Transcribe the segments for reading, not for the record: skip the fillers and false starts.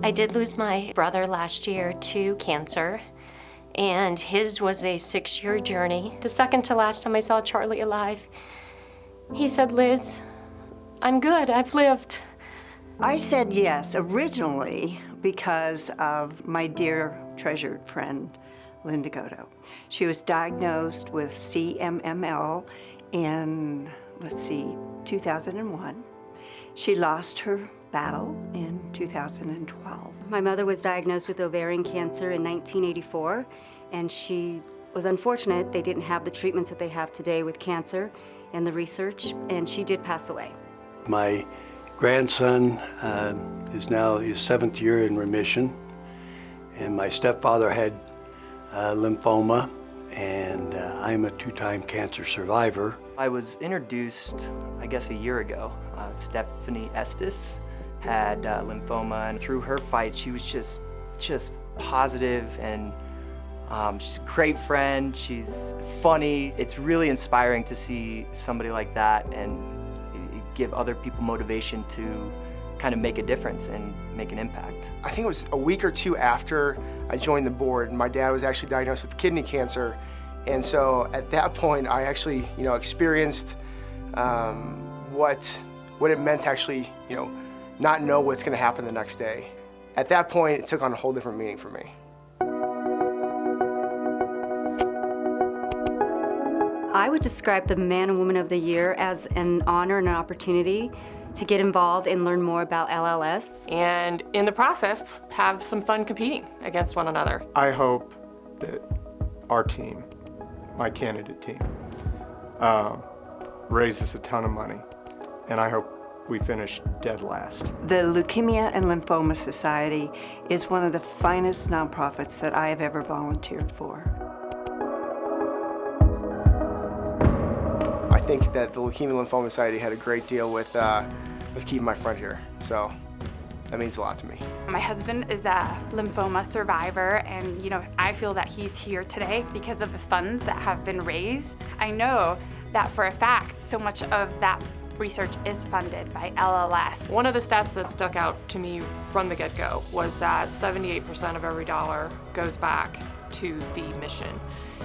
I did lose my brother last year to cancer, and his was a 6-year journey. The second to last time I saw Charlie alive, he said, "Liz, I'm good, I've lived." I said yes originally because of my dear treasured friend, Linda Goto. She was diagnosed with CMML in, 2001. She lost her battle in 2012. My mother was diagnosed with ovarian cancer in 1984, and she was unfortunate. They didn't have the treatments that they have today with cancer and the research, and she did pass away. My grandson is now his 7th year in remission, and my stepfather had lymphoma, and I'm a 2-time cancer survivor. I was introduced, I guess, a year ago. Stephanie Estes had lymphoma, and through her fight, she was just positive, and she's a great friend. She's funny. It's really inspiring to see somebody like that and give other people motivation to kind of make a difference and make an impact. I think it was a week or 2 after I joined the board. My dad was actually diagnosed with kidney cancer, and so at that point I actually, experienced what it meant to actually, not know what's going to happen the next day. At that point, it took on a whole different meaning for me. I would describe the Man and Woman of the Year as an honor and an opportunity to get involved and learn more about LLS. And in the process, have some fun competing against one another. I hope that our team, my candidate team, raises a ton of money, and I hope we finish dead last. The Leukemia and Lymphoma Society is one of the finest nonprofits that I have ever volunteered for. I think that the Leukemia and Lymphoma Society had a great deal with keeping my friend here, so that means a lot to me. My husband is a lymphoma survivor, and I feel that he's here today because of the funds that have been raised. I know that for a fact, so much of that research is funded by LLS. One of the stats that stuck out to me from the get-go was that 78% of every dollar goes back to the mission,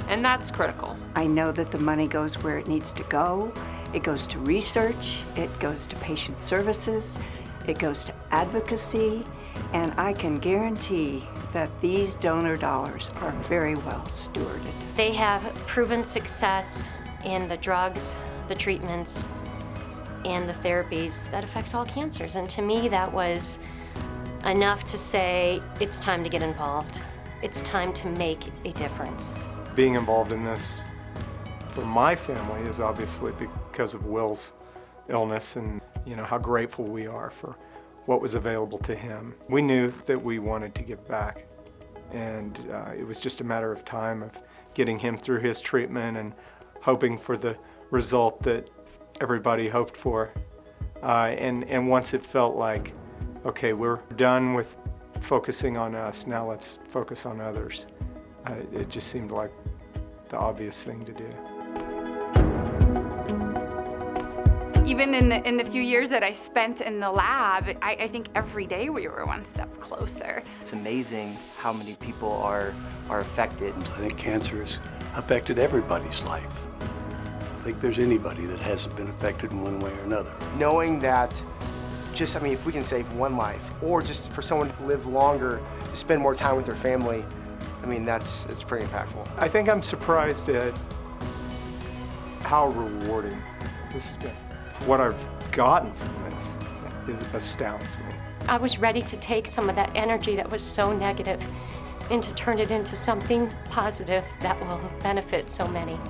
and that's critical. I know that the money goes where it needs to go. It goes to research, it goes to patient services, it goes to advocacy, and I can guarantee that these donor dollars are very well stewarded. They have proven success in the drugs, the treatments, and the therapies that affects all cancers. And to me, that was enough to say, it's time to get involved. It's time to make a difference. Being involved in this for my family is obviously because of Will's illness, and how grateful we are for what was available to him. We knew that we wanted to give back, and it was just a matter of time of getting him through his treatment and hoping for the result that everybody hoped for. And once it felt like, okay, we're done with focusing on us, now let's focus on others, it just seemed like the obvious thing to do. Even in the few years that I spent in the lab, I think every day we were one step closer. It's amazing how many people are affected. I think cancer has affected everybody's life. I don't think there's anybody that hasn't been affected in one way or another. Knowing that if we can save one life, or just for someone to live longer, to spend more time with their family, it's pretty impactful. I think I'm surprised at how rewarding this has been. What I've gotten from this astounds me. I was ready to take some of that energy that was so negative and to turn it into something positive that will benefit so many.